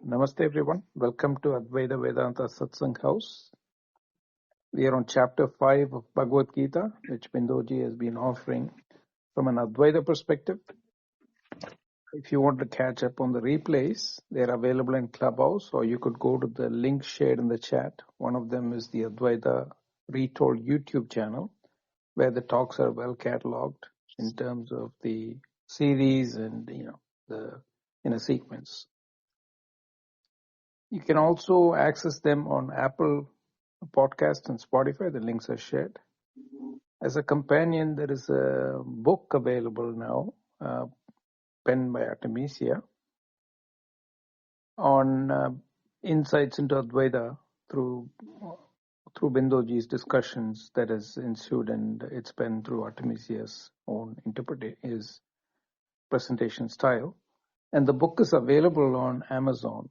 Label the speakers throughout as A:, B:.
A: Namaste everyone. Welcome to Advaita Vedanta Satsang House. We are on chapter 5 of Bhagavad Gita, which Bindoji has been offering from an Advaita perspective. If you want to catch up on the replays, they are available in Clubhouse, or you could go to the link shared in the chat. One of them is the Advaita Retold YouTube channel, where the talks are well catalogued in terms of the series and the in a sequence. You can also access them on Apple Podcast and Spotify. The links are shared. As a companion, there is a book available now, penned by Artemisia, on insights into Advaita through Bindoji's discussions that has ensued, and it's penned through Artemisia's own his presentation style. And the book is available on Amazon.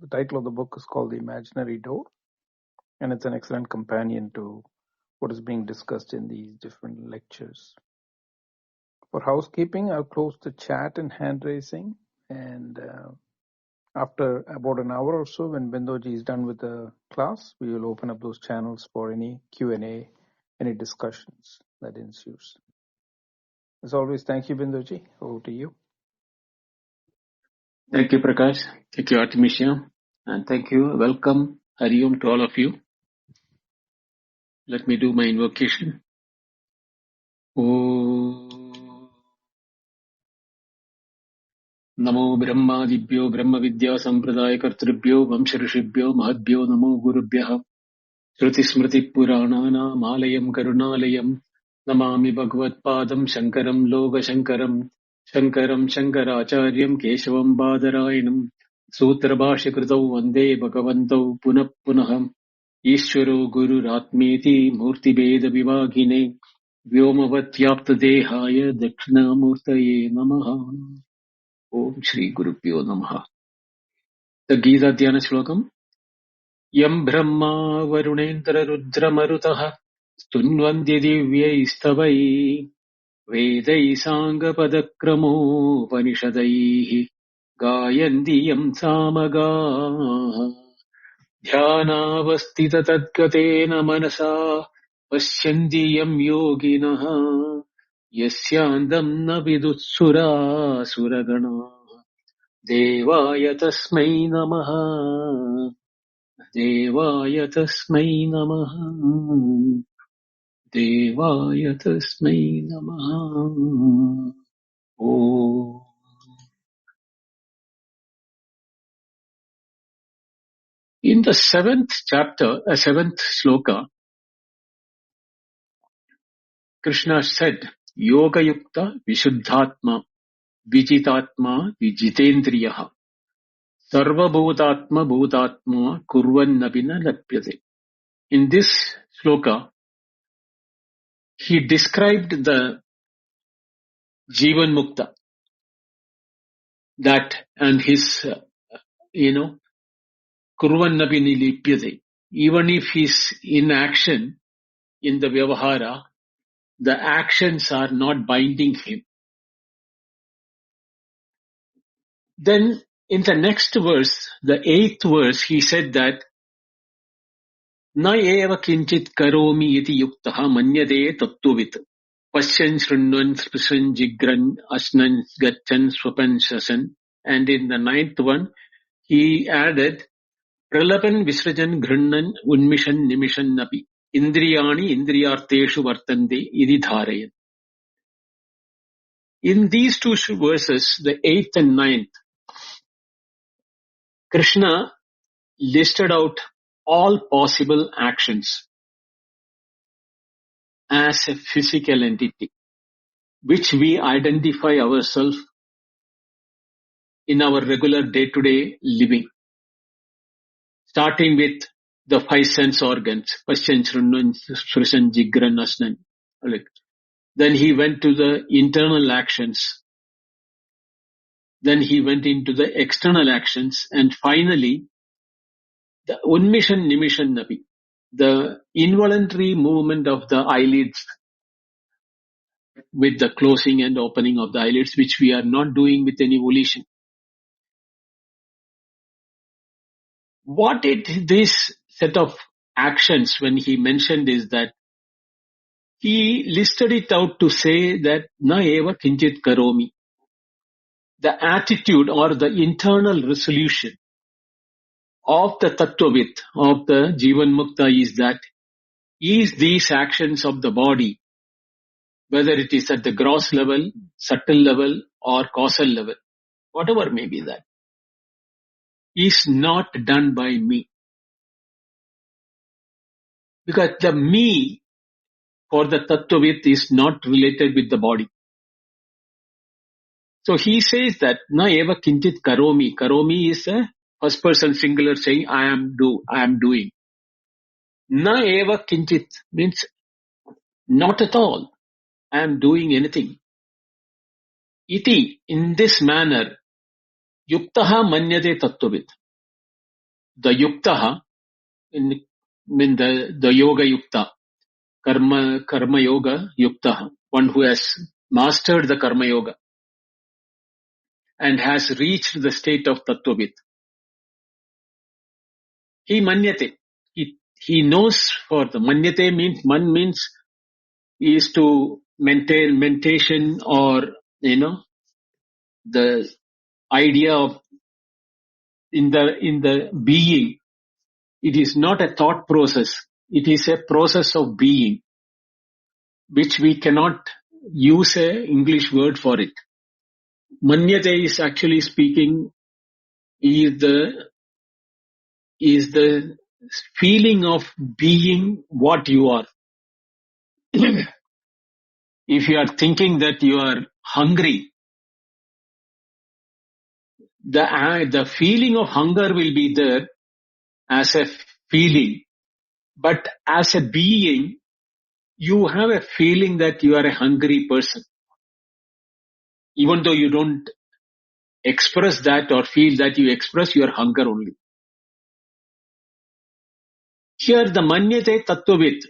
A: The title of the book is called The Imaginary Door, and it's an excellent companion to what is being discussed in these different lectures. For housekeeping, I'll close the chat and hand raising, and after about an hour or so, when Bindoji is done with the class, we will open up those channels for any Q&A, any discussions that ensues. As always, thank you, Bindoji. Over to you.
B: Thank you, Prakash. Thank you, Artemisia. And thank you. Welcome, Hari Om, to all of you. Let me do my invocation. Om Namo Brahmadibhyo Brahma Vidya Sampradaya Kartribhyo Vamsharishibhyo Mahadbhyo Namo Gurubhyaha Shruti Smriti Puranana Malayam Karunalayam Namami Bhagavad Padam Shankaram Loga Shankaram Shankaram Shankaracharyam Keshavam Badarayanam Sutra Bhashikritau Vande Bhagavantau Punah Punaham Ishvaro Guru Ratmeti Murti Beda Vivagine Vyomavat Dehaya Dakshina Murtaye Namaha. Om Shri Gurubhyo Namaha. The Gita Dhyana Shlokam. Yam Brahma Varunendra Rudra Marutaha Stunvandya Divya Istavai Vedai Sangha Padakramo Panishadai Gayanti Yam Samaga Dhyanavastita Tadgatena Manasa Pasyanti Yam Yoginaha Yasyandam Na Vidutsura Suragana Devaya Tasmai Namaha Devaya Tasmai Namaha Devaya Tasmai Namaha. Oh. In the seventh sloka, Krishna said, Yoga Yukta Vishuddhatma Vijitatma Vijitendriyaha Sarva Bhutatma Bhutatma Kurvan Nabina Lapyate. In this sloka, he described the Jivan Mukta, that and his, Kurvan Nabini Lipyate. Even if he's in action in the Vyavahara, the actions are not binding him. Then in the next verse, the 8th verse, he said that Na eva kinchit karomi iti yuktaha manyade tattvavit Pashyan shrunvan sprishan jigran asnan gachan swapan shasan. And in the 9th one, he added Pralapan Visrajan Ghrunnan Unmishan Nimishan Napi Indriyani Indriyarteshu Vartande Idi Dharayan. In these two verses, the 8th and 9th, Krishna listed out all possible actions as a physical entity, which we identify ourselves in our regular day-to-day living. Starting with the 5 sense organs, Pashyan, Shrunvan, Sprishan, Jigran, Asnan. Then he went to the internal actions. Then he went into the external actions. And finally, the Unmishan, Nimishan, Napi, the involuntary movement of the eyelids with the closing and opening of the eyelids, which we are not doing with any volition. What this set of actions when he mentioned is that he listed it out to say that na eva kinchit karomi. The attitude or the internal resolution of the Tattvavit, of the Jivan Mukta is that is these actions of the body, whether it is at the gross level, subtle level or causal level, whatever may be that, is not done by me. Because the me for the Tattvavit is not related with the body. So he says that na eva kinchit karomi. Karomi is a first person singular saying I am doing. Na eva kinchit means not at all. I am doing anything. Iti, in this manner, yuktaha manyate tattvavit. The yuktaha, in the yoga yukta, karma yoga yuktaha, one who has mastered the karma yoga and has reached the state of tattvavit. He manyate. He knows for the manyate means is to maintain or the idea of in the being. It is not a thought process. It is a process of being, which we cannot use a English word for it. Manyate is actually speaking is the feeling of being what you are. If you are thinking that you are hungry, the feeling of hunger will be there as a feeling, but as a being, you have a feeling that you are a hungry person. Even though you don't express that or feel that, you express your hunger only. Here the manyate tattvavit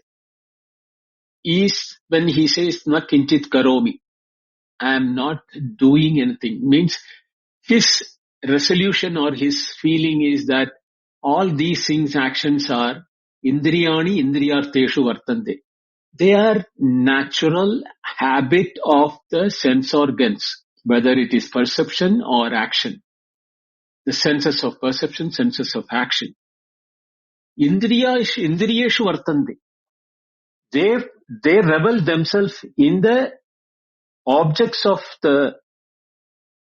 B: is when he says na kinchit karomi. I am not doing anything. Means his resolution or his feeling is that all these things, actions are indriyani indriyarteshu vartante. They are natural habit of the sense organs, whether it is perception or action. The senses of perception, senses of action. Indriyeshu vartante. They revel themselves in the objects of the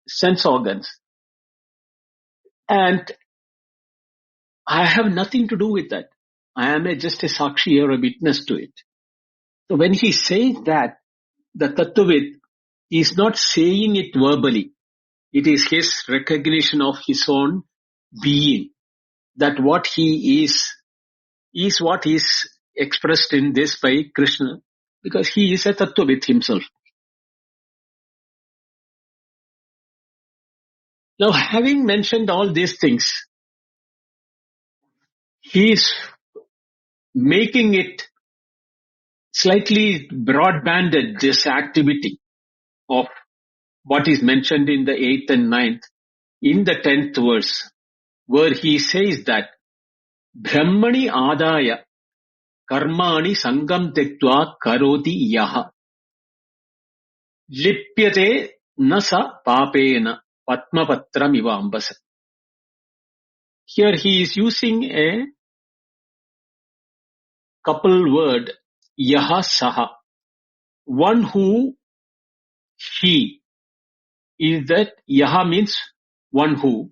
B: sense organs. And I have nothing to do with that. I am just a sakshi or a witness to it. So when he says that, the Tattvavit is not saying it verbally. It is his recognition of his own being. That what he is what is expressed in this by Krishna. Because he is a Tattvavit himself. Now, having mentioned all these things, he is making it slightly broad-banded, this activity of what is mentioned in the 8th and 9th, in the 10th verse, where he says that Brahmani adaya karmani sangam tektva karoti yaha lipyate nasa papena patmapatram ivambasa. Here he is using a couple word, yaha saha. One who, he, is that yaha means one who,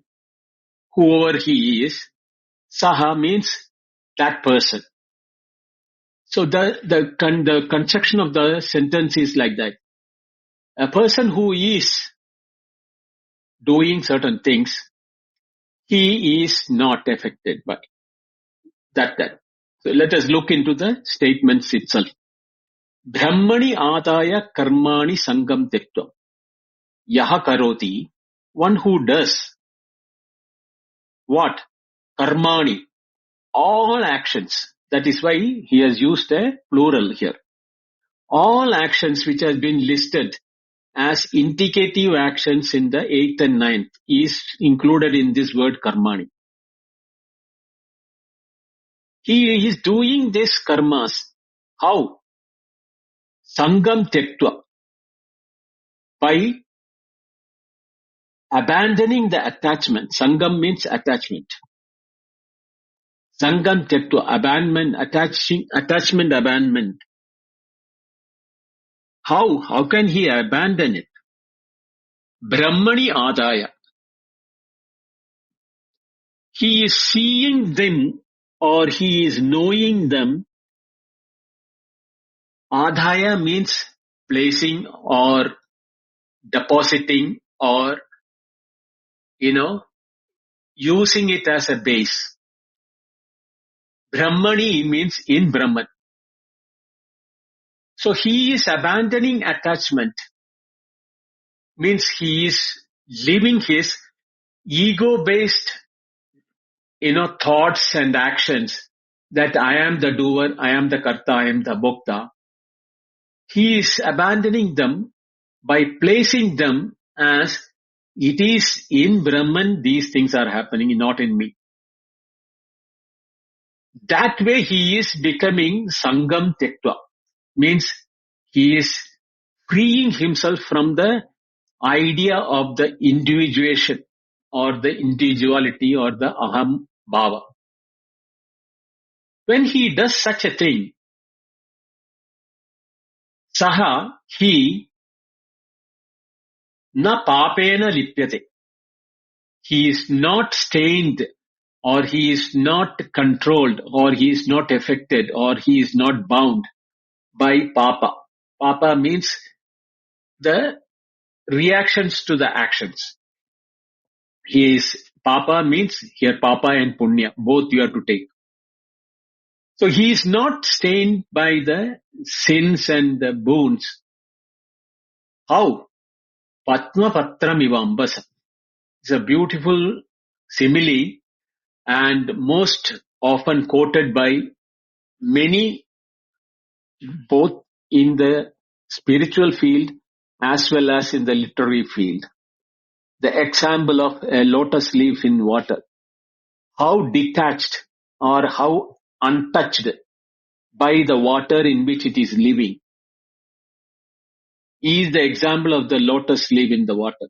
B: whoever he is, saha means that person. So the construction of the sentence is like that. A person who is doing certain things, he is not affected by that. So let us look into the statements itself. Brahmani adaya karmani sangam tektva. Yaha karoti, one who does what? Karmani, all actions. That is why he has used a plural here. All actions which has been listed as indicative actions in the 8th and 9th is included in this word karmani. He is doing this karmas. How? Sangam tektva. By abandoning the attachment. Sangam means attachment. Sangam tektva. Abandonment, attachment abandonment. How? How can he abandon it? Brahmani adaya. He is seeing them or he is knowing them. Adhaya means placing or depositing or, using it as a base. Brahmani means in Brahman. So he is abandoning attachment. Means he is living his ego-based, thoughts and actions that I am the doer, I am the karta, I am the bhokta. He is abandoning them by placing them as it is in Brahman these things are happening, not in me. That way he is becoming Sangam Tektva. Means he is freeing himself from the idea of the individuation or the individuality or the aham bhava. When he does such a thing, saha, he, na papena lipyate. He is not stained or he is not controlled or he is not affected or he is not bound by papa. Papa means the reactions to the actions. Papa means here papa and punya, both you have to take. So he is not stained by the sins and the boons. How? Patma patram ivambasa. It's a beautiful simile and most often quoted by many, both in the spiritual field as well as in the literary field. The example of a lotus leaf in water. How detached or how untouched by the water in which it is living is the example of the lotus leaf in the water.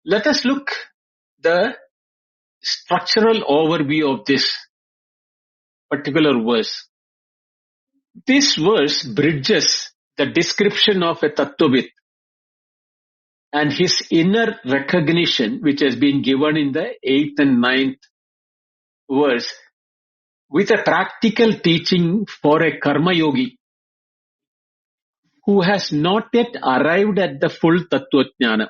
B: Let us look the structural overview of this particular verse. This verse bridges the description of a Tattvavit and his inner recognition, which has been given in the 8th and 9th verse, with a practical teaching for a karma yogi who has not yet arrived at the full Tattvajnana.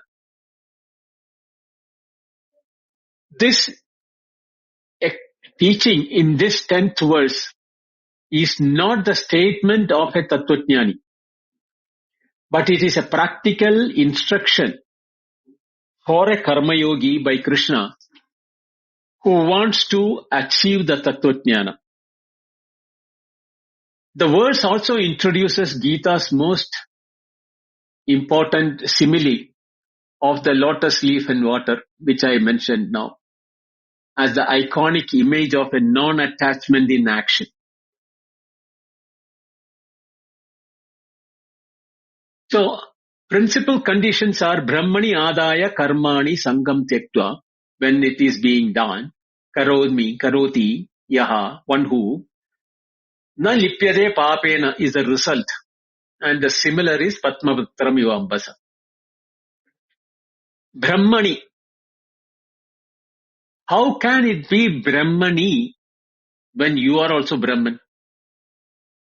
B: This teaching in this 10th verse is not the statement of a Tattvajnani, but it is a practical instruction for a karma yogi by Krishna who wants to achieve the Tattvajnana. The verse also introduces Gita's most important simile of the lotus leaf and water, which I mentioned now, as the iconic image of a non-attachment in action. So, principal conditions are Brahmani adaya karmani sangam tektva, when it is being done, karodmi, karoti, yaha, one who, na lipyade papena is the result, and the similar is patmapatram ivambasa. Brahmani. How can it be Brahmani when you are also Brahman?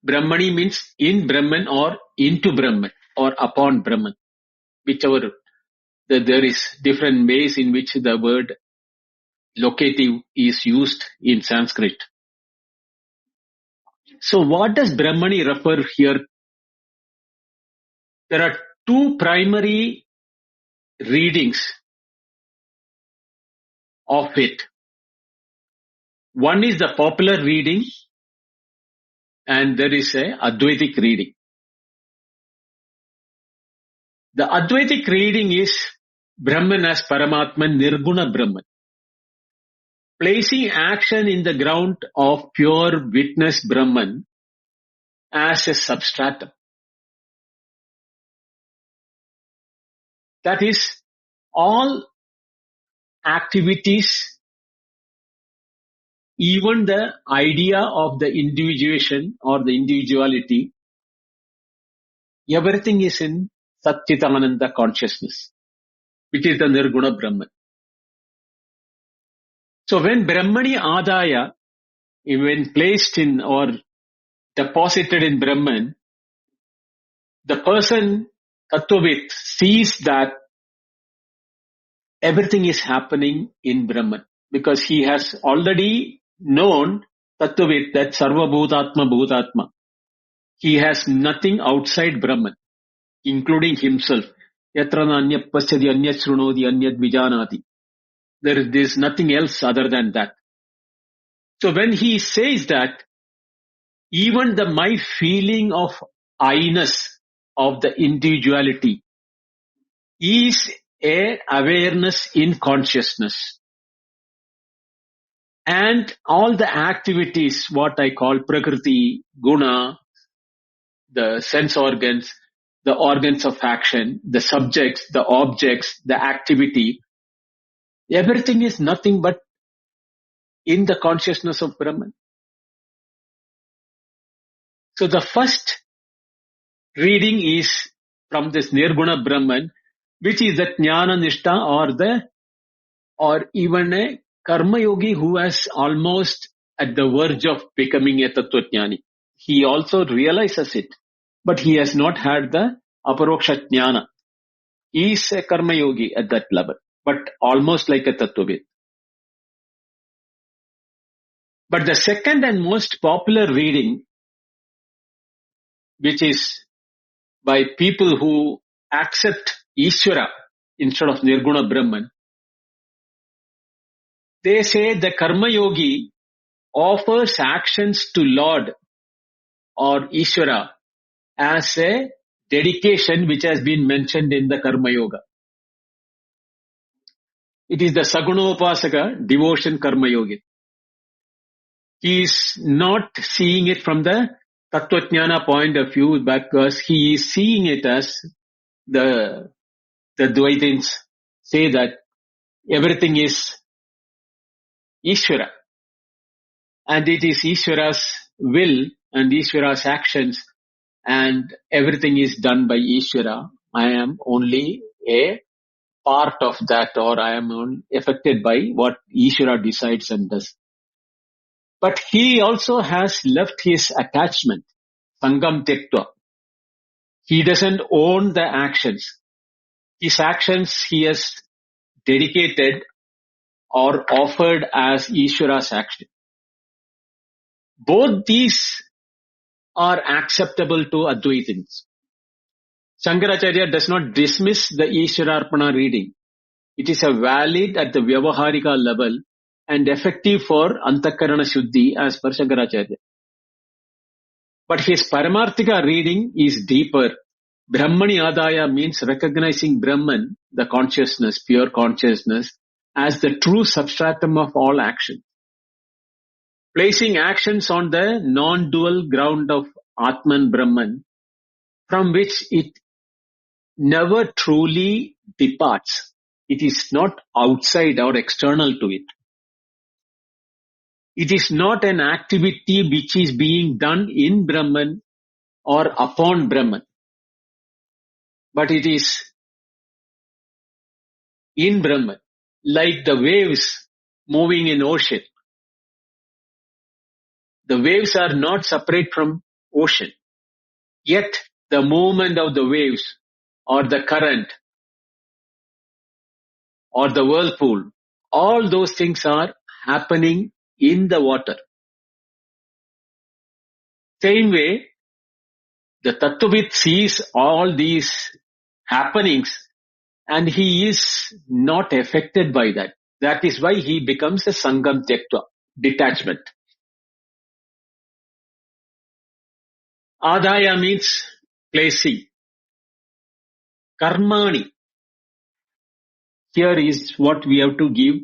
B: Brahmani means in Brahman or into Brahman or upon Brahman, whichever. There is different ways in which the word locative is used in Sanskrit. So what does Brahmani refer here? There are two primary readings of it. One is the popular reading and there is a Advaitic reading. The Advaitic reading is Brahman as Paramatman, Nirguna Brahman. placing action in the ground of pure witness Brahman as a substratum. That is, all activities, even the idea of the individuation or the individuality, everything is in Satchitananda consciousness, which is the Nirguna Brahman. So when Brahmani Adaya, when placed in or deposited in Brahman, the person, Tattvavit, sees that everything is happening in Brahman because he has already known Tattvavit that Sarva Bhutatma Bhutatma. He has nothing outside Brahman, including himself. Yatra nanyat pasyadi anyat shrunodi anyat vijanati. There is nothing else other than that. So when he says that, even my feeling of I-ness, of the individuality, is a awareness in consciousness. And all the activities, what I call prakriti, guna, the sense organs, the organs of action, the subjects, the objects, the activity, everything is nothing but in the consciousness of Brahman. So the first reading is from this Nirguna Brahman, which is the Jnana Nishta or even a Karma Yogi who has almost at the verge of becoming a Tattvajnani. He also realizes it, but he has not had the Aparoksha Jnana. He is a Karma Yogi at that level, but almost like a Tattvavit. But the second and most popular reading, which is by people who accept Ishvara instead of Nirguna Brahman, they say the Karma Yogi offers actions to Lord or Ishvara as a dedication which has been mentioned in the Karma Yoga. It is the Sagunopasaka devotion Karma Yogi. He is not seeing it from the Tattvajnana point of view because he is seeing it as the Dvaitins say that everything is Ishvara. And it is Ishvara's will and Ishvara's actions and everything is done by Ishvara. I am only a part of that or I am affected by what Ishvara decides and does. But he also has left his attachment, Sangam Tektva. He doesn't own the actions. His actions he has dedicated or offered as Ishvara's action. Both these are acceptable to Advaitins. Shankaracharya does not dismiss the Ishvararpana reading. It is a valid at the Vyavaharika level and effective for Antakarana Shuddhi as per Shankaracharya. But his Paramarthika reading is deeper. Brahmani Adaya means recognizing Brahman, the consciousness, pure consciousness, as the true substratum of all action. Placing actions on the non-dual ground of Atman Brahman, from which it never truly departs. It is not outside or external to it. It is not an activity which is being done in Brahman or upon Brahman, but it is in Brahman, like the waves moving in ocean. The waves are not separate from ocean, yet the movement of the waves or the current or the whirlpool, all those things are happening in the water. Same way, the Tattvavit sees all these happenings and he is not affected by that. That is why he becomes a Sangam Tyaktva, detachment. Adaya means placing. Karmani. Here is what we have to give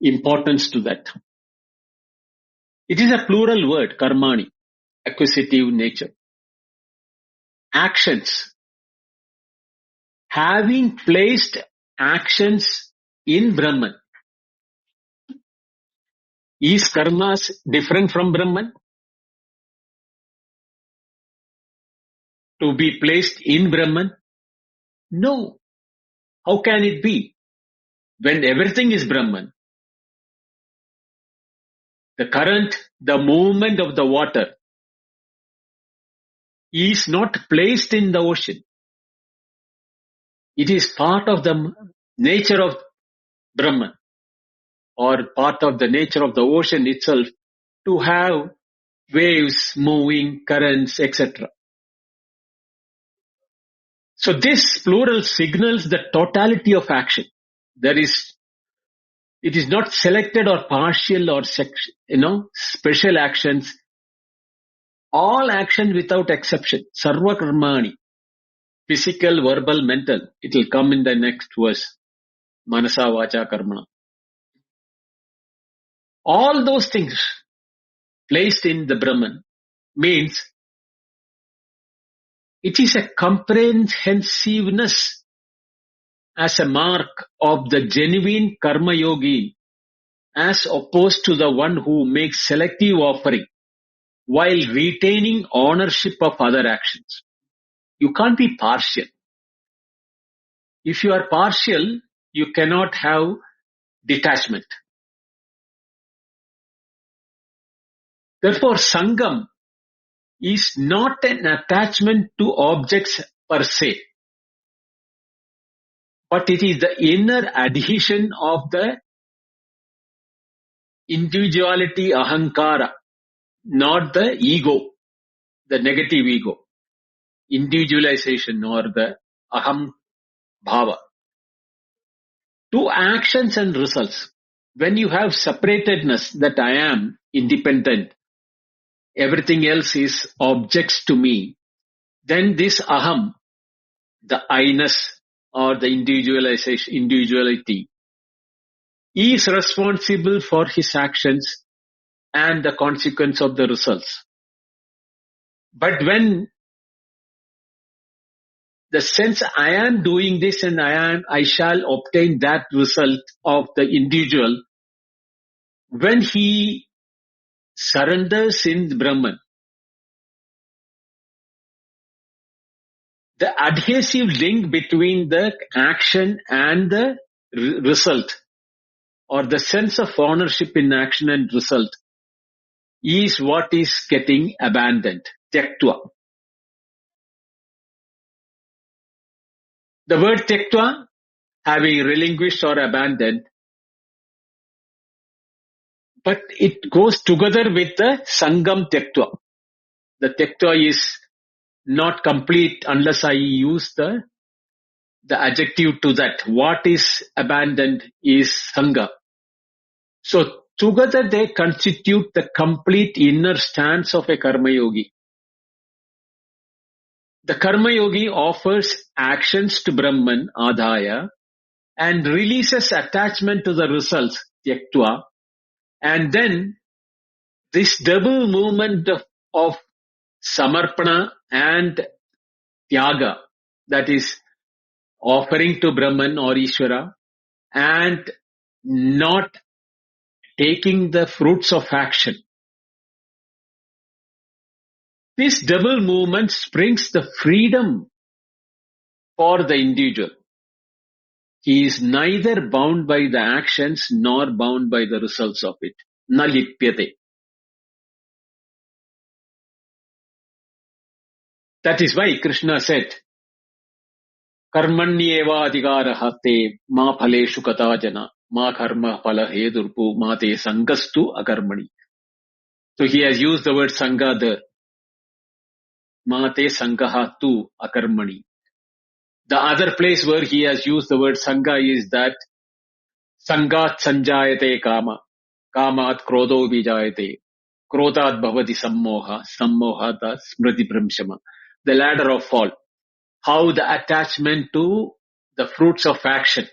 B: importance to that. It is a plural word, karmani, acquisitive nature. Actions. Having placed actions in Brahman. Is karmas different from Brahman? To be placed in Brahman? No. How can it be? When everything is Brahman, the current, the movement of the water is not placed in the ocean. It is part of the nature of Brahman, or part of the nature of the ocean itself, to have waves, moving, currents, etc. So this plural signals the totality of action. It is not selected or partial or special actions. All action without exception. Sarva karmani. Physical, verbal, mental. It will come in the next verse. Manasa, vacha, karmana. All those things placed in the Brahman means it is a comprehensiveness as a mark of the genuine karma yogi, as opposed to the one who makes selective offering while retaining ownership of other actions. You can't be partial. If you are partial, you cannot have detachment. Therefore, Sangam is not an attachment to objects per se, but it is the inner adhesion of the individuality ahankara, not the ego, the negative ego, individualization or the aham bhava. To actions and results. When you have separatedness that I am independent, everything else is objects to me, then this aham, the I-ness or the individuality, is responsible for his actions and the consequence of the results. But when the sense I am doing this and I shall obtain that result of the individual, when he surrenders in Brahman, the adhesive link between the action and the result, or the sense of ownership in action and result, is what is getting abandoned. Tyaktva. The word tyaktva, having relinquished or abandoned, but it goes together with the sangam tyaktva. The tyaktva is not complete unless I use the adjective to that. What is abandoned is sangha. So together they constitute the complete inner stance of a karma yogi. The karma yogi offers actions to Brahman, adhaya, and releases attachment to the results, tyaktva, and then this double movement of samarpana and tyaga, that is offering to Brahman or Ishvara and not taking the fruits of action. This double movement brings the freedom for the individual. He is neither bound by the actions nor bound by the results of it. Na lipyate. That is why Krishna said, Karmanyeva adhikaraha te ma phaleshu katajana ma karma phala hedurpu ma te sangastu akarmani. So he has used the word sangha there. Ma te sangaha tu akarmani. The other place where he has used the word sangha is that sangat sanjayate kama, kamat krodho vijayate, krodhat bhavati sammoha, sammohata smriti bhramshama. The ladder of fall. How the attachment to the fruits of action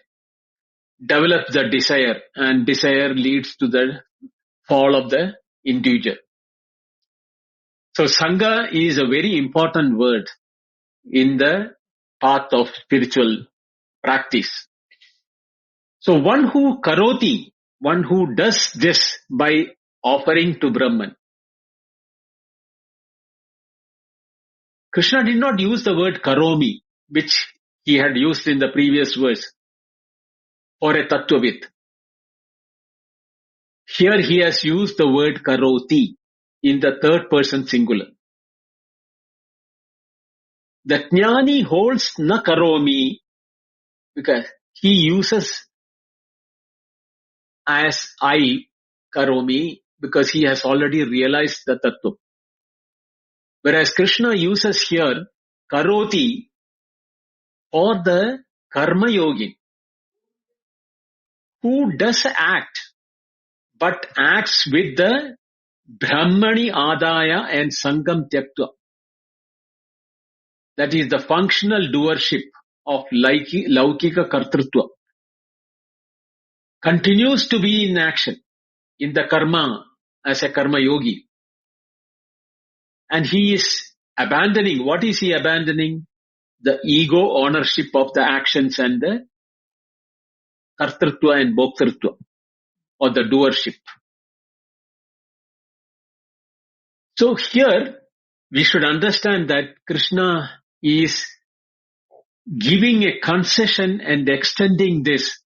B: develops the desire, and desire leads to the fall of the individual. So Sangha is a very important word in the path of spiritual practice. So one who karoti, one who does this by offering to Brahman. Krishna did not use the word karomi, which he had used in the previous verse, for a tattvavit. Here he has used the word karoti in the third person singular. The jnani holds na karomi because he uses as I karomi because he has already realized the tattva. Whereas Krishna uses here karoti for the karma yogin who does act but acts with the brahmani adaya and sangam tyaktva. That is the functional doership of laukika kartrutva. Continues to be in action in the karma as a karma yogi. And he is abandoning, what is he abandoning? The ego ownership of the actions and the kartrutva and bhoktrutva, or the doership. So here we should understand that Krishna is giving a concession and extending this.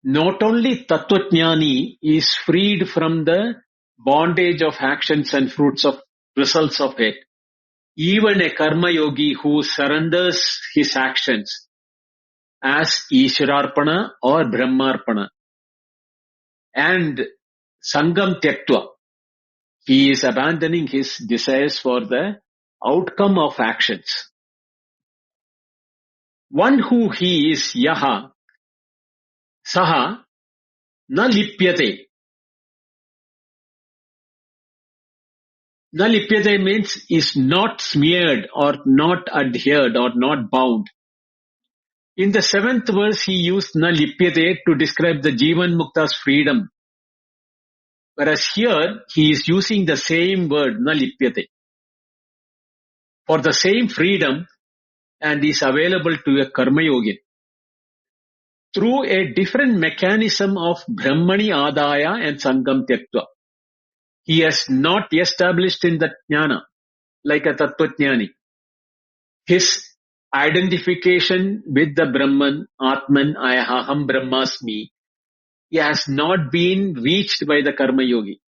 B: Not only Tattvajnani is freed from the bondage of actions and fruits of results of it, even a karma yogi who surrenders his actions as Ishwararpana or Brahmarpana and Sangam Tyaktva, he is abandoning his desires for the outcome of actions. One who he is yaha, saha, na lipyate. Na lipyate means is not smeared or not adhered or not bound. In the 7th verse, he used na lipyate to describe the Jivan Mukta's freedom. Whereas here, he is using the same word, na lipyate, for the same freedom and is available to a karma yogin through a different mechanism of brahmani adaya and sangam tyaktva. He has not established in the jnana like a tattvajnani. His identification with the Brahman, Atman, Aham Brahmasmi, he has not been reached by the karma yogi.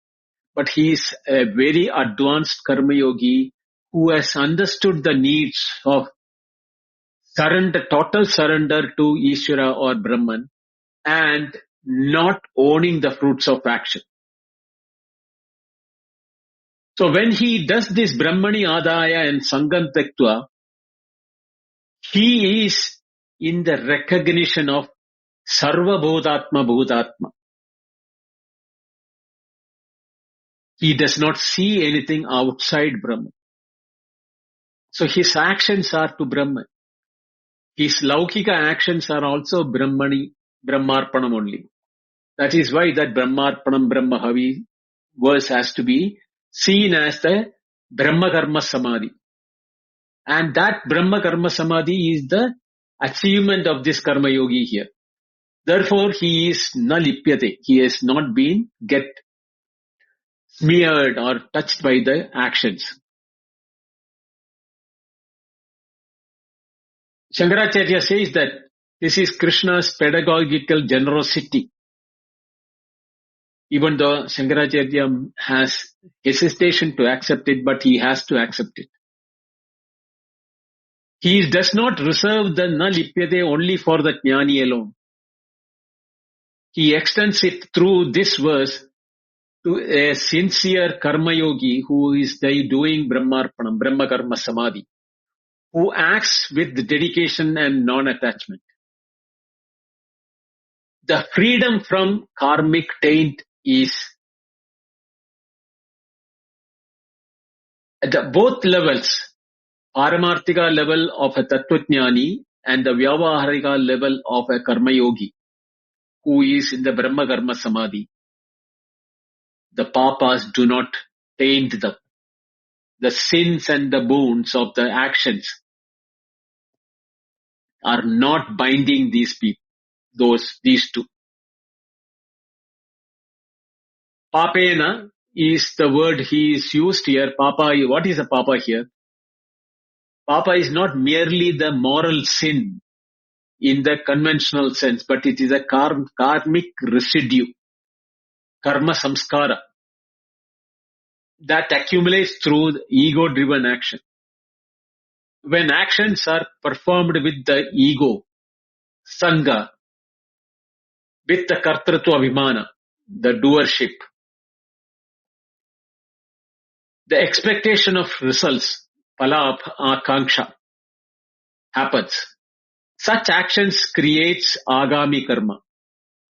B: But he is a very advanced karma yogi who has understood the needs of surrender, total surrender to Ishvara or Brahman and not owning the fruits of action. So when he does this Brahmani Adaya and Sangam Tyaktva, he is in the recognition of Sarva Bodhatma Bhutatma. He does not see anything outside Brahman. So his actions are to Brahman. His Laukika actions are also Brahmani, Brahmarpanam only. That is why that Brahmarpanam Brahmahavi verse has to be seen as the Brahma Karma Samadhi. And that Brahma Karma Samadhi is the achievement of this Karma Yogi here. Therefore, he is na lipyate. He has not been get smeared or touched by the actions. Shankaracharya says that this is Krishna's pedagogical generosity. Even though Shankaracharya has hesitation to accept it, but he has to accept it. He does not reserve the na lipyate only for the jnani alone. He extends it through this verse to a sincere karma yogi who is doing Brahmarpanam, Brahma Karma Samadhi, who acts with dedication and non-attachment. The freedom from karmic taint is at both levels, Paramarthika level of a Tattvajnani and the Vyavaharika level of a Karma Yogi. who is in the Brahma Karma Samadhi, the papas do not taint them. The sins and the boons of the actions are not binding these people, these two. Papena is the word he is used here. Papa, what is a papa here? Papa is not merely the moral sin in the conventional sense, but it is a karmic residue, karma samskara, that accumulates through ego-driven action. When actions are performed with the ego, sangha, with the kartritva vimana, the doership, the expectation of results, phala akanksha, happens. Such actions creates agami karma,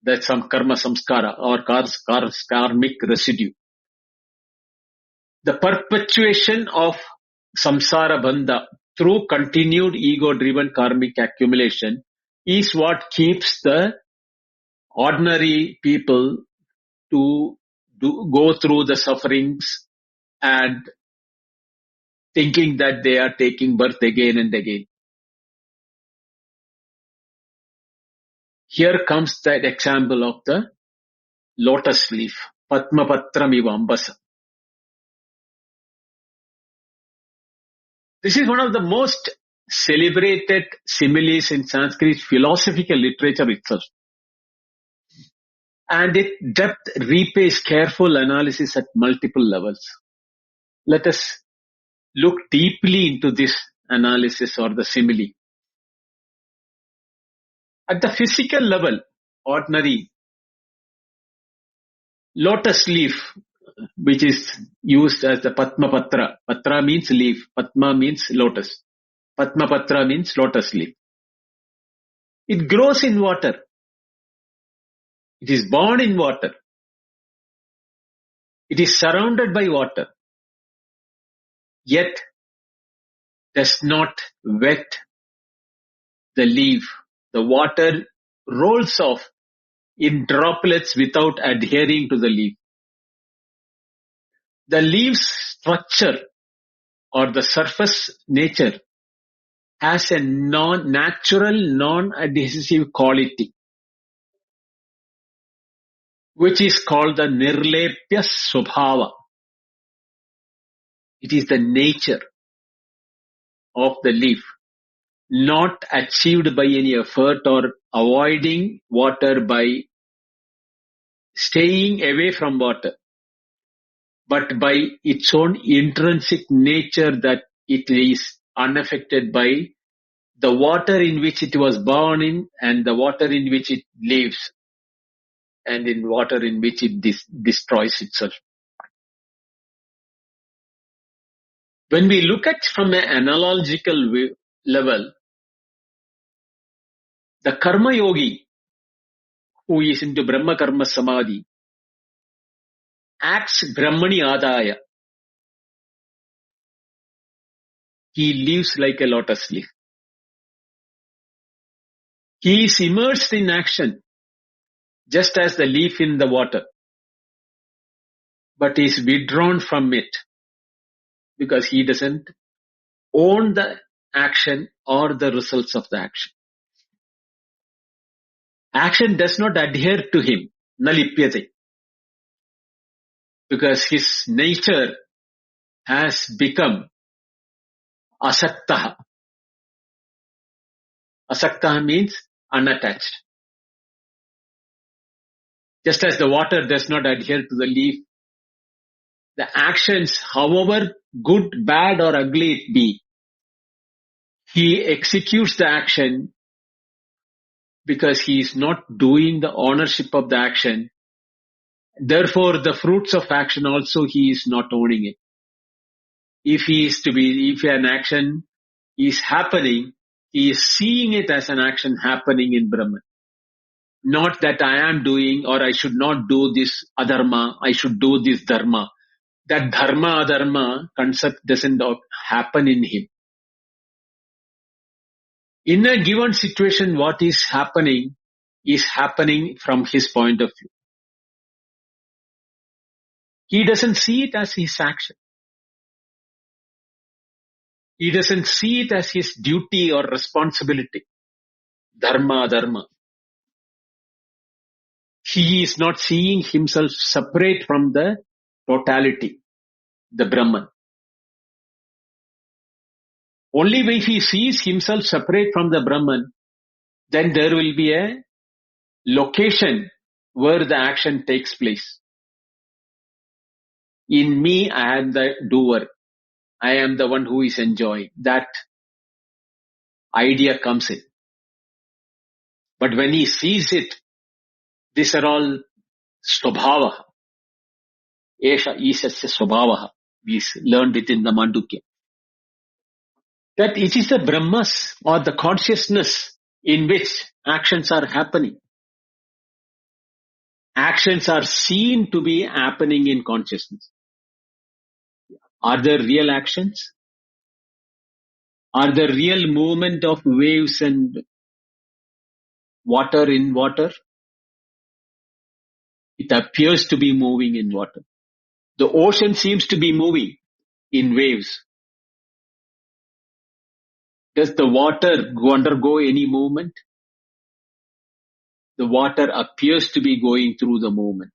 B: that's some karma samskara or karmic residue. The perpetuation of samsara bandha through continued ego-driven karmic accumulation is what keeps the ordinary people to go through the sufferings and thinking that they are taking birth again and again. Here comes that example of the lotus leaf, Padmapatram iva ambasa. This is one of the most celebrated similes in Sanskrit philosophical literature itself. And its depth repays careful analysis at multiple levels. Let us look deeply into this analysis or the simile. At the physical level, ordinary lotus leaf, which is used as the Padmapatra. Patra means leaf. Padma means lotus. Padmapatra means lotus leaf. It grows in water. It is born in water. It is surrounded by water. Yet does not wet the leaf. The water rolls off in droplets without adhering to the leaf. The leaf's structure or the surface nature has a natural, non-adhesive quality, which is called the nirlepya swabhava. It is the nature of the leaf, not achieved by any effort or avoiding water by staying away from water, but by its own intrinsic nature that it is unaffected by the water in which it was born in and the water in which it lives and in water in which it destroys itself. When we look at from an analogical level, the karma yogi who is into Brahma Karma Samadhi acts Brahmani Adaya. He lives like a lotus leaf. He is immersed in action, just as the leaf in the water, but is withdrawn from it because he doesn't own the action or the results of the action. Action does not adhere to him, nalipyate, because his nature has become asaktaha. Asaktaha means unattached. Just as the water does not adhere to the leaf, the actions, however good, bad or ugly it be, he executes the action because he is not doing the ownership of the action. Therefore, the fruits of action also he is not owning it. If an action is happening, he is seeing it as an action happening in Brahman. Not that I am doing or I should not do this adharma, I should do this dharma. That dharma adharma concept doesn't happen in him. In a given situation, what is happening is happening from his point of view. He doesn't see it as his action. He doesn't see it as his duty or responsibility. Dharma. He is not seeing himself separate from the totality, the Brahman. Only when he sees himself separate from the Brahman, then there will be a location where the action takes place. In me, I am the doer. I am the one who is enjoying. That idea comes in. But when he sees it, these are all swabhavaha. Esha isasya swabhavaha. We learned it in the Mandukya. That it is the Brahmas or the consciousness in which actions are happening. Actions are seen to be happening in consciousness. Are there real actions? Are there real movement of waves and water in water? It appears to be moving in water. The ocean seems to be moving in waves. Does the water undergo any movement? The water appears to be going through the movement.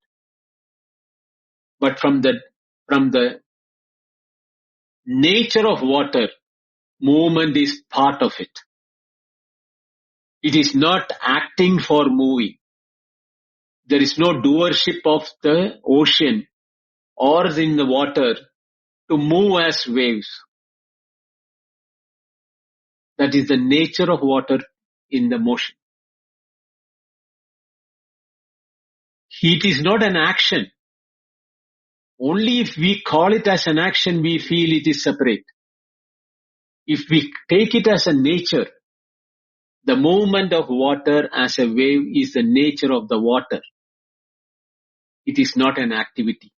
B: But from the nature of water, movement is part of it. It is not acting for moving. There is no doership of the ocean or in the water to move as waves. That is the nature of water in the motion. It is not an action. Only if we call it as an action, we feel it is separate. If we take it as a nature, the movement of water as a wave is the nature of the water. It is not an activity.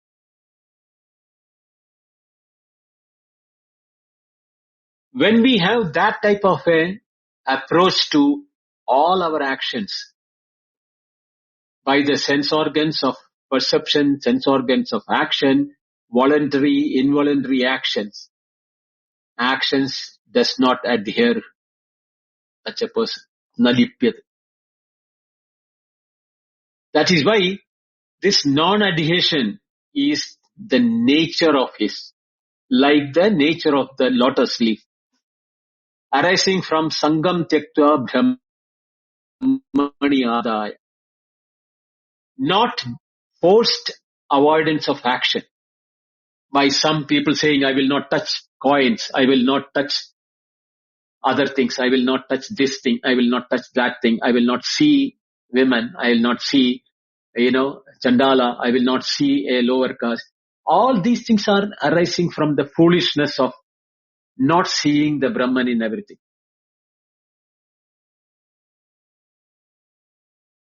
B: When we have that type of a approach to all our actions by the sense organs of perception, sense organs of action, voluntary, involuntary actions does not adhere such a person. Nalipyate. That is why this non-adhesion is the nature of his, like the nature of the lotus leaf, arising from sangam tyaktva brahmani adaya. Not forced avoidance of action by some people saying, I will not touch coins, I will not touch other things, I will not touch this thing, I will not touch that thing, I will not see women, I will not see, Chandala, I will not see a lower caste. All these things are arising from the foolishness of not seeing the Brahman in everything.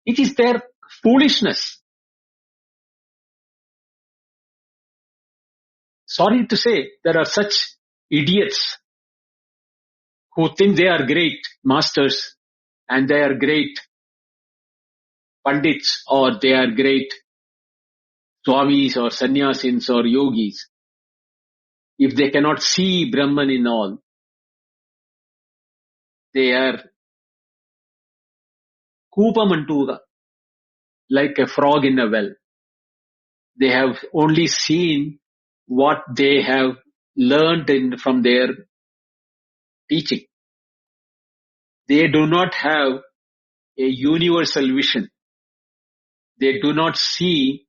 B: It is their foolishness. Sorry to say, there are such idiots who think they are great masters and they are great pandits or they are great swamis or sannyasins or yogis. If they cannot see Brahman in all, they are Kupamantura, like a frog in a well. They have only seen what they have learned from their teaching. They do not have a universal vision. They do not see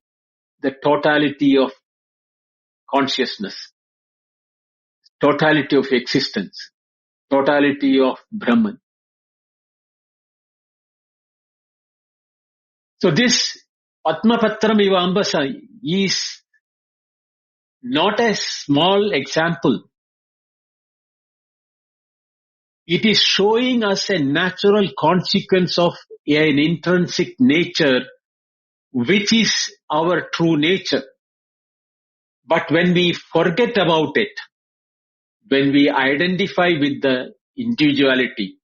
B: the totality of consciousness, totality of existence, totality of Brahman. So this Atmapatram Iva Ambasa is not a small example. It is showing us a natural consequence of an intrinsic nature, which is our true nature. But when we forget about it, when we identify with the individuality,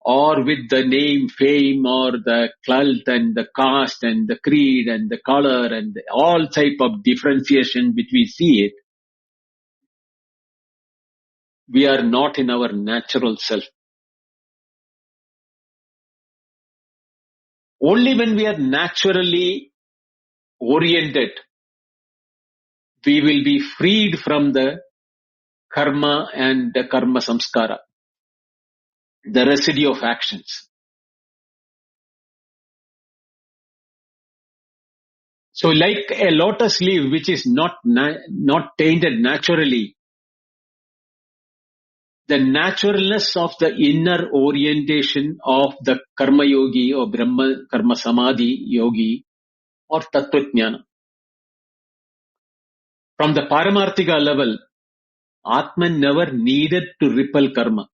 B: or with the name, fame, or the cult and the caste and the creed and the color and all type of differentiation which we see it, we are not in our natural self. Only when we are naturally oriented, we will be freed from the karma and the karma samskara, the residue of actions. So like a lotus leaf which is not tainted naturally, the naturalness of the inner orientation of the karma yogi or Brahma karma samadhi yogi or tattvajnana. From the paramarthika level, Atman never needed to repel karma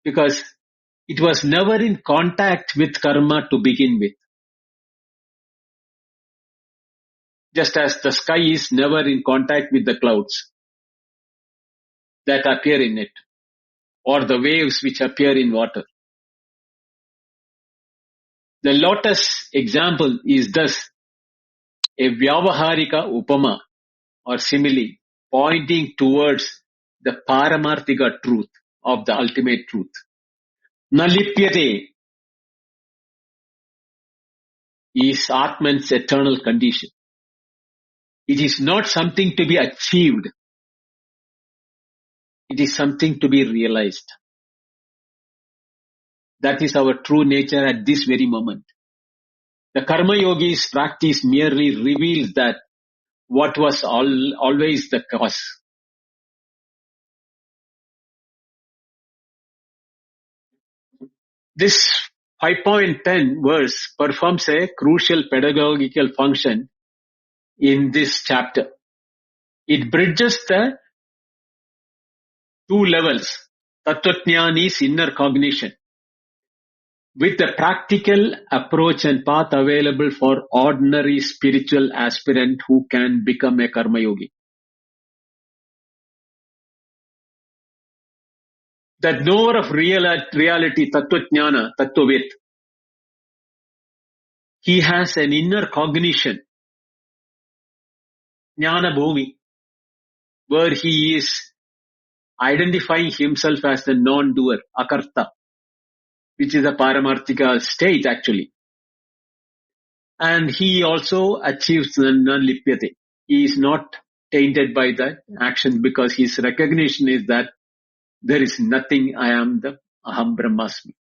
B: because it was never in contact with karma to begin with. Just as the sky is never in contact with the clouds that appear in it, or the waves which appear in water. The lotus example is thus a vyavaharika upama or simile pointing towards the paramarthika truth of the ultimate truth. Nalipyate is Atman's eternal condition. It is not something to be achieved. It is something to be realized. That is our true nature at this very moment. The Karma Yogi's practice merely reveals that what was always the cause. This 5.10 verse performs a crucial pedagogical function in this chapter. It bridges the two levels, Tattvajnani's inner cognition, with the practical approach and path available for ordinary spiritual aspirant who can become a Karma Yogi. The knower of reality, Tattvajnana, Tattvavit, he has an inner cognition, Jnana Bhumi, where he is identifying himself as the non-doer, Akarta, which is a Paramarthika state actually. And he also achieves non-lipyate. He is not tainted by the action because his recognition is that there is nothing, I am the Aham Brahmasmi.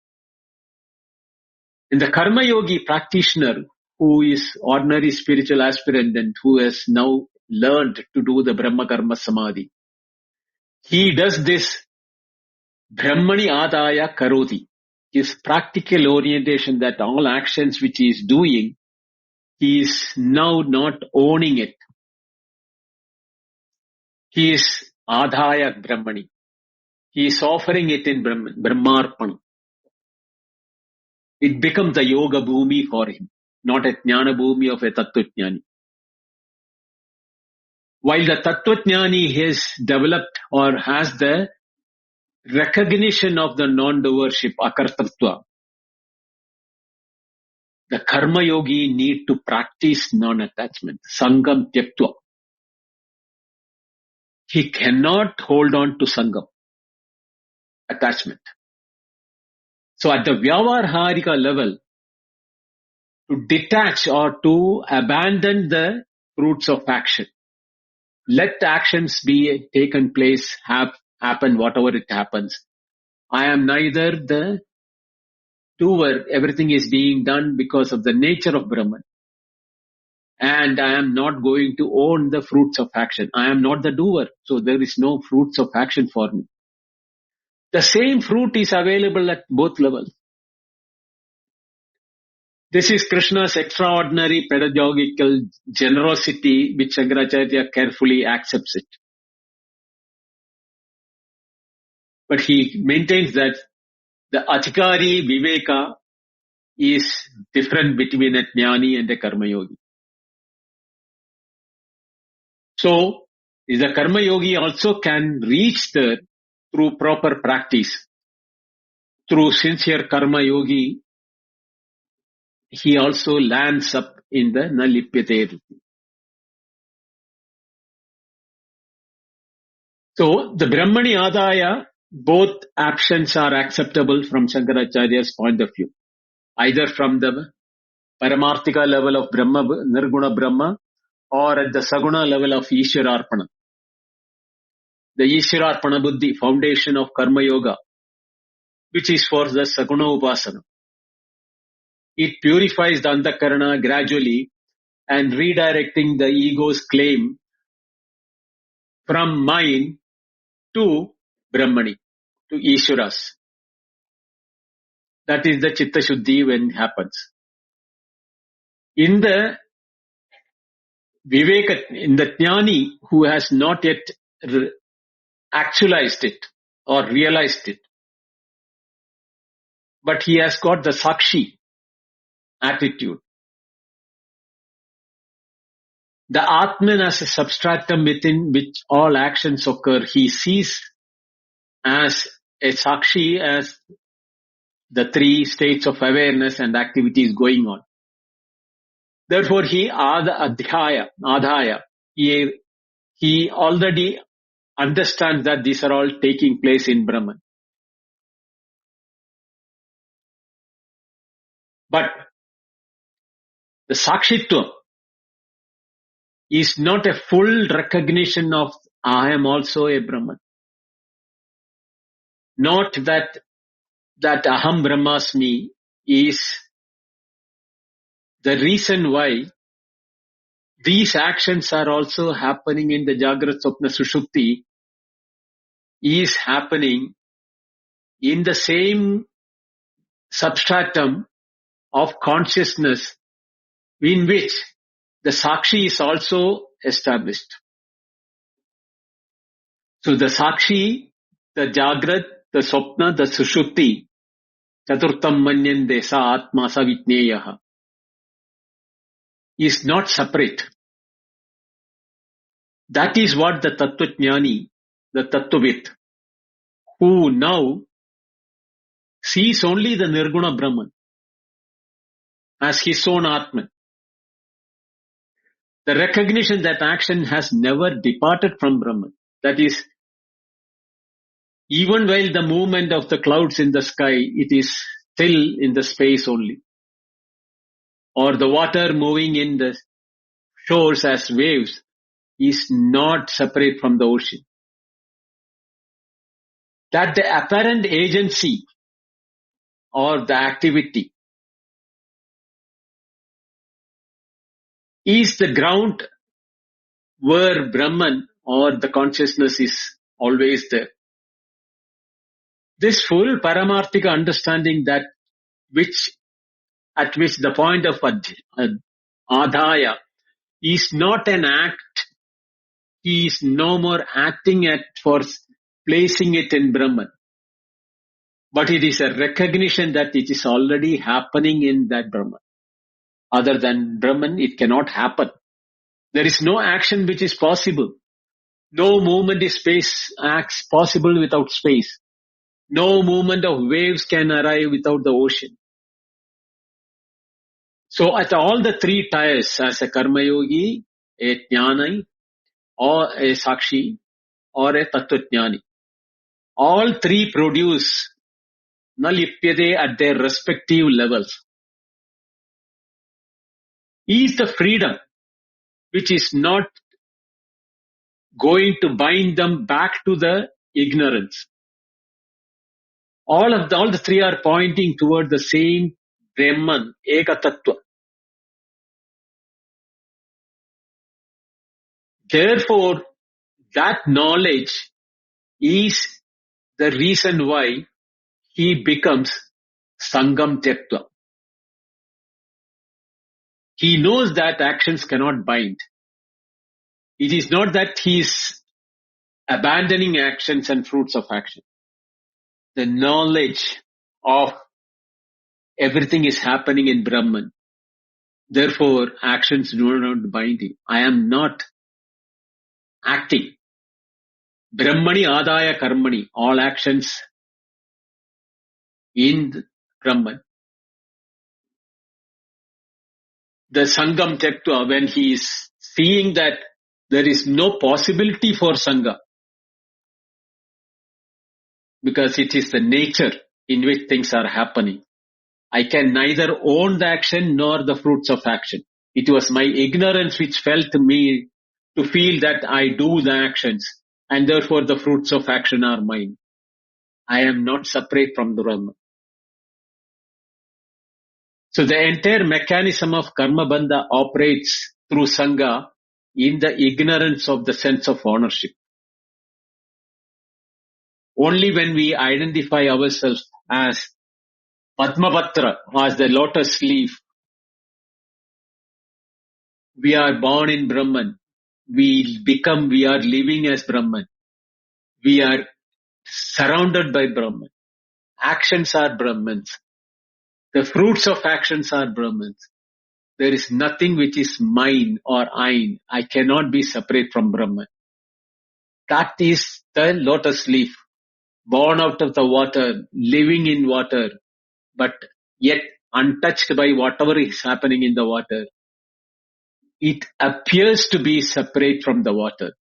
B: In the Karma Yogi practitioner who is ordinary spiritual aspirant and who has now learned to do the Brahma Karma Samadhi, he does this Brahmani Adaya Karoti, his practical orientation that all actions which he is doing, he is now not owning it. He is Adhaya Brahmani. He is offering it in Brahmarpana. It becomes the yoga bhumi for him, not a jnana bhumi of a tattvajnani. While the tattvajnani has developed or has the recognition of the non-doership, akartatva, the karma yogi need to practice non-attachment, sangam tyaktva. He cannot hold on to sangam, attachment. So at the vyavaharika level, to detach or to abandon the fruits of action, let actions be taken place, happen whatever it happens. I am neither the doer, everything is being done because of the nature of Brahman. And I am not going to own the fruits of action. I am not the doer, so there is no fruits of action for me. The same fruit is available at both levels. This is Krishna's extraordinary pedagogical generosity, which Shankaracharya carefully accepts it. But he maintains that the Adhikari Viveka is different between a Jnani and a Karma Yogi. So, the Karma Yogi also can reach there through proper practice. through sincere karma yogi, he also lands up in the na lipyate. So the Brahmani Adaya, both actions are acceptable from Shankaracharya's point of view, either from the Paramarthika level of Brahma, Nirguna Brahma, or at the Saguna level of Ishwararpana. The Ishwararpana Buddhi, foundation of Karma Yoga, which is for the Saguna Upasana. It purifies the Antakarana gradually and redirecting the ego's claim from mine to Brahmani, to Ishwaras. That is the Chitta Shuddhi when it happens. In the Viveka, in the Jnani who has not yet actualized it or realized it, but he has got the Sakshi attitude. The Atman as a substratum within which all actions occur, he sees as a Sakshi, as the three states of awareness and activities going on. Therefore, he adhaya, he already understands that these are all taking place in Brahman. But the Sakshitva is not a full recognition of I am also a Brahman. Not that Aham Brahmasmi is the reason why these actions are also happening in the Jagrat Swapna Sushupti, is happening in the same substratum of consciousness in which the Sakshi is also established. So the Sakshi, the Jagrat, the Swapna, the Sushupti, Chaturtam Manyande Sa Atma Sa Vitneyaha, is not separate. That is what the Tattvajnani, the Tattvavit, who now sees only the Nirguna Brahman as his own Atman. The recognition that action has never departed from Brahman. That is, even while the movement of the clouds in the sky, it is still in the space only. Or the water moving in the shores as waves is not separate from the ocean. That the apparent agency or the activity is the ground where Brahman or the consciousness is always there. This full Paramarthika understanding at which the point of Adhaya is not an act, he is no more acting for placing it in Brahman. But it is a recognition that it is already happening in that Brahman. Other than Brahman, it cannot happen. There is no action which is possible. No movement is possible without space. No movement of waves can arrive without the ocean. So at all the three tiers, as a Karma Yogi, a Jnani, or a Sakshi, or a Tattvajnani, all three produce na lipyate at their respective levels. Is the freedom which is not going to bind them back to the ignorance. All the three are pointing toward the same Brahman, Eka Tattva. Therefore, that knowledge is the reason why he becomes Sangam Tyaktva. He knows that actions cannot bind. It is not that he is abandoning actions and fruits of action. The knowledge of everything is happening in Brahman. Therefore, actions do not bind him. I am not acting. Brahmani Adaya Karmani. All actions in Brahman. The Sangam Tektva, when he is seeing that there is no possibility for Sangha, because it is the nature in which things are happening. I can neither own the action nor the fruits of action. It was my ignorance which felt me to feel that I do the actions and therefore the fruits of action are mine. I am not separate from the Brahman. So the entire mechanism of karma bandha operates through Sangha in the ignorance of the sense of ownership. Only when we identify ourselves as Padmapatra, as the lotus leaf, we are born in Brahman. We are living as Brahman. We are surrounded by Brahman. Actions are Brahmans. The fruits of actions are Brahmans. There is nothing which is mine or ain. I cannot be separate from Brahman. That is the lotus leaf, born out of the water, living in water, but yet untouched by whatever is happening in the water. It appears to be separate from the water,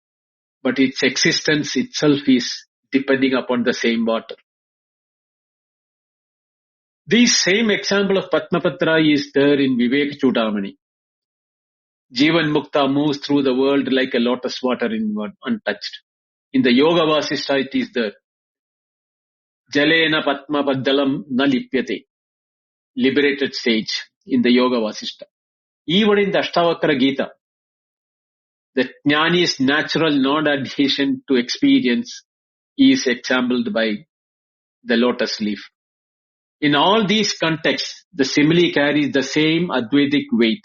B: but its existence itself is depending upon the same water. This same example of Padmapatra is there in Vivek Chudamani. Jivan Mukta moves through the world like a lotus water in one, untouched. In the Yoga Vasishtha it is there. Jalena Padma Paddalam na lipyate. Liberated stage in the Yoga Vasishtha. Even in the Ashtavakra Gita, the Jnani's natural non-adhesion to experience is exampled by the lotus leaf. In all these contexts, the simile carries the same Advaitic weight.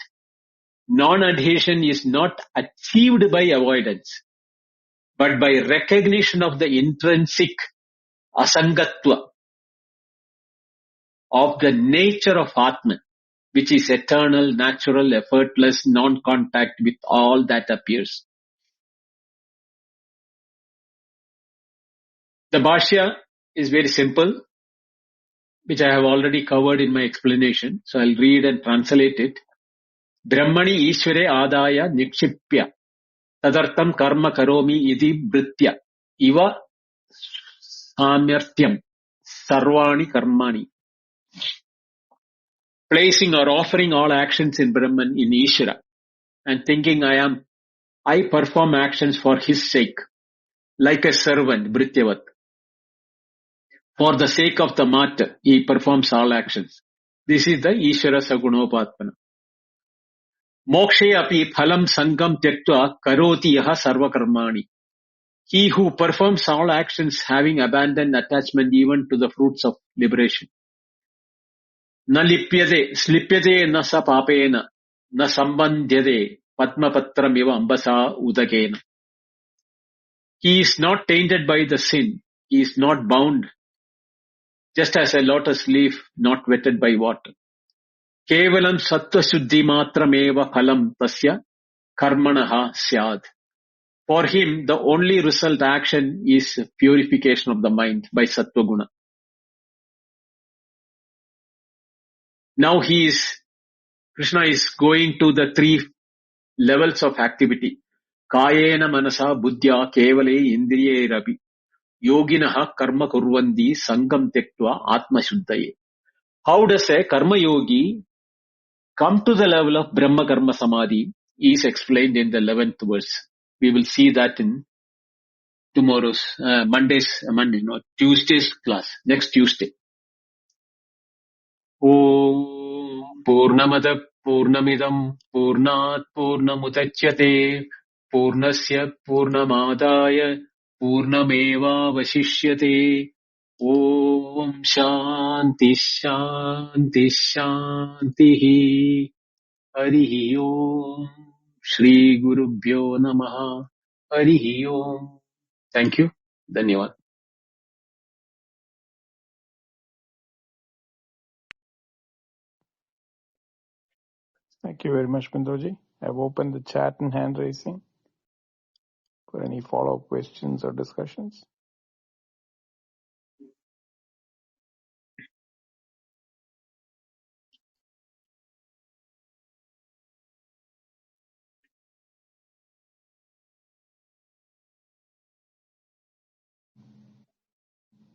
B: Non-adhesion is not achieved by avoidance, but by recognition of the intrinsic asangatva of the nature of Atman, which is eternal, natural, effortless, non-contact with all that appears. The Bhashya is very simple, which I have already covered in my explanation. So I'll read and translate it. Brahmani Ishvare Adaya Nikshipya Tadartam Karma Karomi Iti Britya Iva Samyartyam Sarvani Karmani. Placing or offering all actions in Brahman in Ishvara and thinking I perform actions for his sake, like a servant, Brityavat. For the sake of the master, he performs all actions. This is the Ishvara Sagunopatmana. Mokshe api phalam sangam tyaktva karoti yaha sarva karmani. He who performs all actions having abandoned attachment even to the fruits of liberation. Na slipyate na sa papena, na sambandhyate padmapatram eva ambasa udakena. He is not tainted by the sin. He is not bound, just as a lotus leaf not wetted by water. Kevalam sattva shuddhi matrameva phalam tasya karmanaha syad. For him, the only result action is purification of the mind by sattva guna. Now Krishna is going to the three levels of activity. Kayena manasa buddhya kevale indriye rabi. Yoginaha karma kurvandi sangam tektva atma shuddhaye. How does a karma yogi come to the level of Brahma Karma Samadhi is explained in the 11th verse. We will see that in Tuesday's class, next Tuesday. Om Purnamada Purnamidam Purnat Purnamudachyate Purnasya Purnamadaya Purnameva Vasishyate. Om Shanti Shanti Shanti. Harihi Om. Shri Gurubhyo Namaha. Harihi Om. Thank you. Dhanyavad.
A: Thank you very much, Bindoji. I've opened the chat and hand raising for any follow-up questions or discussions.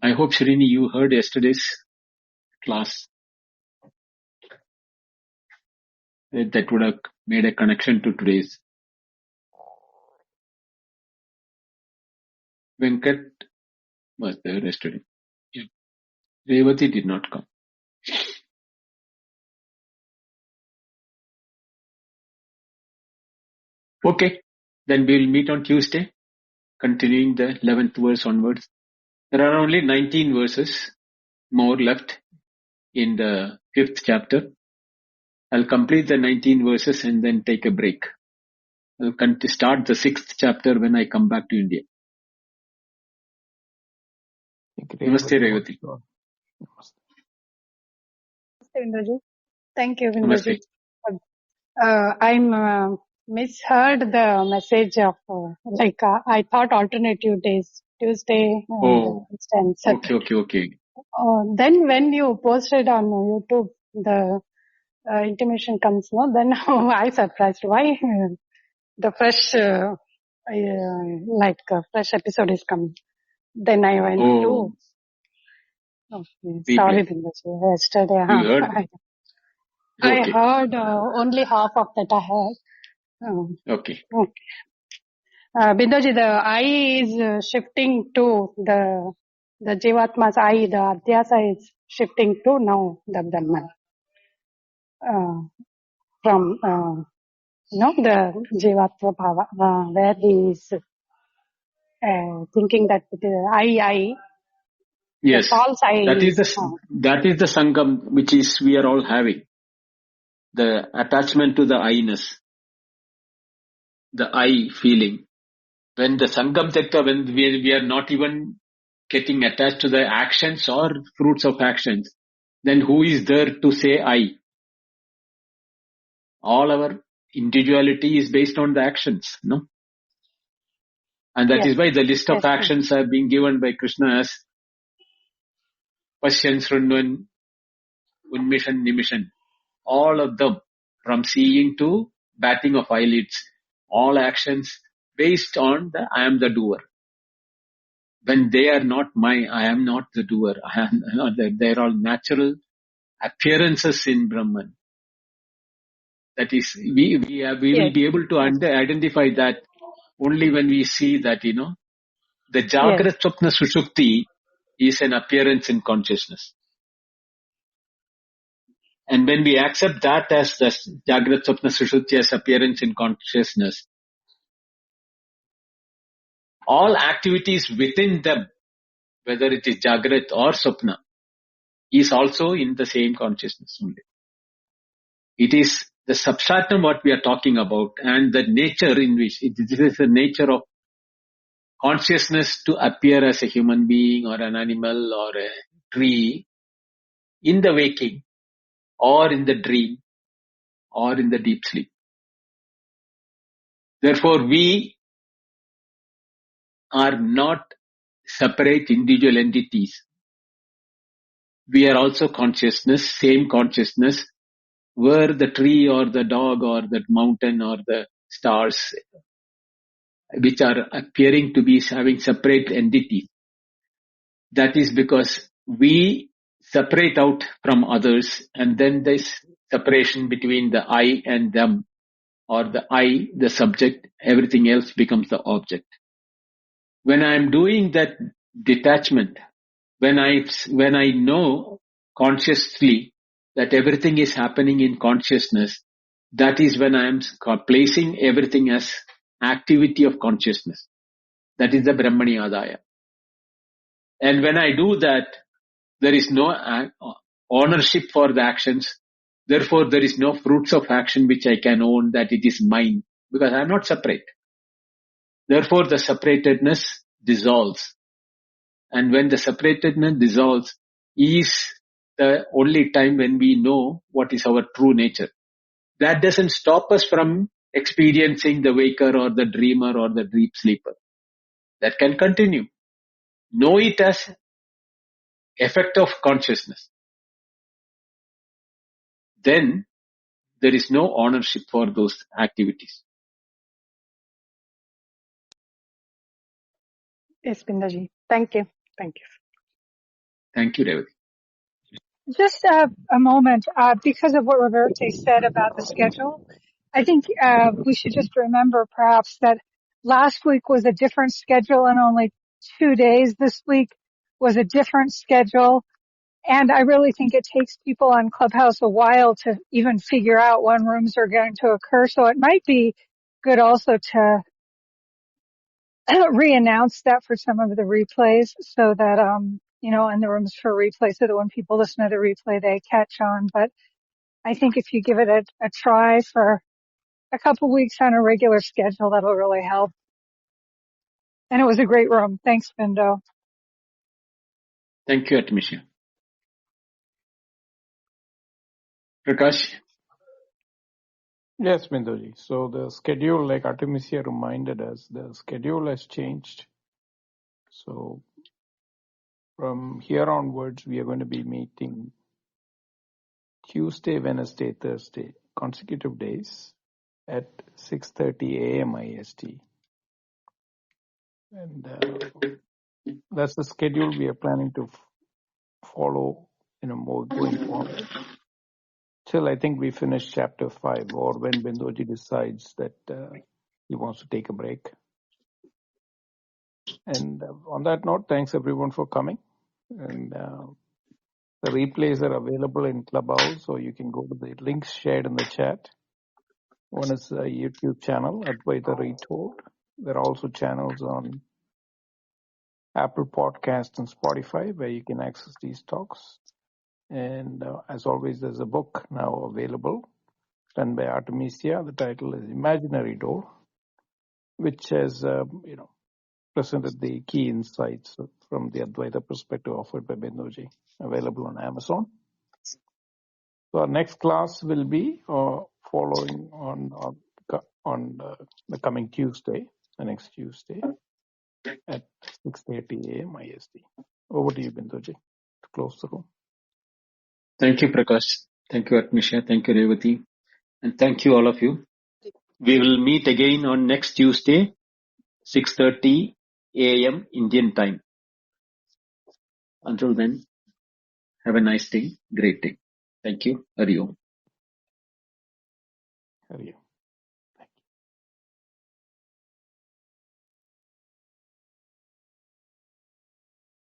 B: I hope, Srini, you heard yesterday's class. That would have made a connection to today's. Venkat was there yesterday. Yeah. Revati did not come. Okay, then we'll meet on Tuesday, continuing the 11th verse onwards. There are only 19 verses more left in the 5th chapter. I'll complete the 19 verses and then take a break. I'll start the 6th chapter when I come back to India. Namaste, Revati.
C: Vindoji. Thank you,
B: Namaste.
C: Vindoji. I misheard the message of, I thought alternative days, Tuesday and Wednesday and Saturday.
B: Okay.
C: Then when you posted on YouTube, the intimation comes, no? Then I surprised. Why the fresh, fresh episode is coming? Then I went to... Okay, sorry, Vindoji. Yesterday,
B: you heard?
C: I heard only half of that I heard.
B: Okay.
C: Bindoji, the I is shifting to the Jivatma's I, the Adhyasa is shifting to now the Brahman. From, the Jivatma Bhava, where he is thinking that I,
B: yes,
C: the false I
B: that is the Sangam which is we are all having. The attachment to the I-ness, the I feeling. When the Sangam Tekta, when we are not even getting attached to the actions or fruits of actions, then who is there to say I? All our individuality is based on the actions, no? And that is why the list of actions are being given by Krishna as Pashyan, Srunvan, Unmishan, Nimishan. All of them, from seeing to batting of eyelids, all actions based on the I am the doer. When they are not I am not the doer. I am not. They are all natural appearances in Brahman. That is, we will be able to identify that only when we see that, the Jagrat Swapna Sushupti is an appearance in consciousness. And when we accept that as the Jagrat Swapna Sushupti as appearance in consciousness, all activities within them, whether it is Jagrat or Swapna, is also in the same consciousness only. It is the substratum what we are talking about, and the nature in which this is the nature of consciousness to appear as a human being or an animal or a tree in the waking or in the dream or in the deep sleep. Therefore, we are not separate individual entities. We are also consciousness, same consciousness, where the tree or the dog or the mountain or the stars, which are appearing to be having separate entities. That is because we separate out from others, and then this separation between the I and them, or the I, the subject, everything else becomes the object. When I am doing that detachment, when I know consciously that everything is happening in consciousness, that is when I am placing everything as activity of consciousness. That is the Brahmani Adaya. And when I do that, there is no ownership for the actions. Therefore, there is no fruits of action which I can own that it is mine, because I am not separate. Therefore, the separatedness dissolves. And when the separatedness dissolves is the only time when we know what is our true nature. That doesn't stop us from experiencing the waker or the dreamer or the deep sleeper. That can continue. Know it as effect of consciousness. Then there is no ownership for those activities.
C: Yes, Bindaji. Thank you. Thank you.
B: Thank you, Revati.
D: Just a moment, because of what Roberto said about the schedule. I think we should just remember perhaps that last week was a different schedule and only 2 days. This week was a different schedule. And I really think it takes people on Clubhouse a while to even figure out when rooms are going to occur. So it might be good also to re-announce that for some of the replays so that, and the rooms for replay so that when people listen to the replay, they catch on. But I think if you give it a try for a couple weeks on a regular schedule, that'll really help. And it was a great room. Thanks, Bindo.
B: Thank you, Artemisia. Prakash?
A: Yes, Bindoji. So the schedule, like Artemisia reminded us, the schedule has changed. So from here onwards, we are going to be meeting Tuesday, Wednesday, Thursday, consecutive days at 6:30 a.m. IST. And that's the schedule we are planning to follow, more going forward. Till I think we finish chapter 5, or when Bindoji decides that he wants to take a break. And on that note, thanks everyone for coming. And the replays are available in Clubhouse, so you can go to the links shared in the chat. One is a YouTube channel, Advaita Retold. There are also channels on Apple Podcasts and Spotify where you can access these talks. And as always, there's a book now available done by Artemisia. The title is Imaginary Door, which has, presented the key insights from the Advaita perspective offered by Bindoji, available on Amazon. So our next class will be following on the coming Tuesday, the next Tuesday at 6:30 a.m. IST. Over to you, Bindoji, to close the room.
B: Thank you, Prakash. Thank you, Artemisia. Thank you, Revati. And thank you, all of you. We will meet again on next Tuesday, 6:30 a.m. Indian time. Until then, have a nice day, great day. Thank you. Hari Om.
A: Hari Om.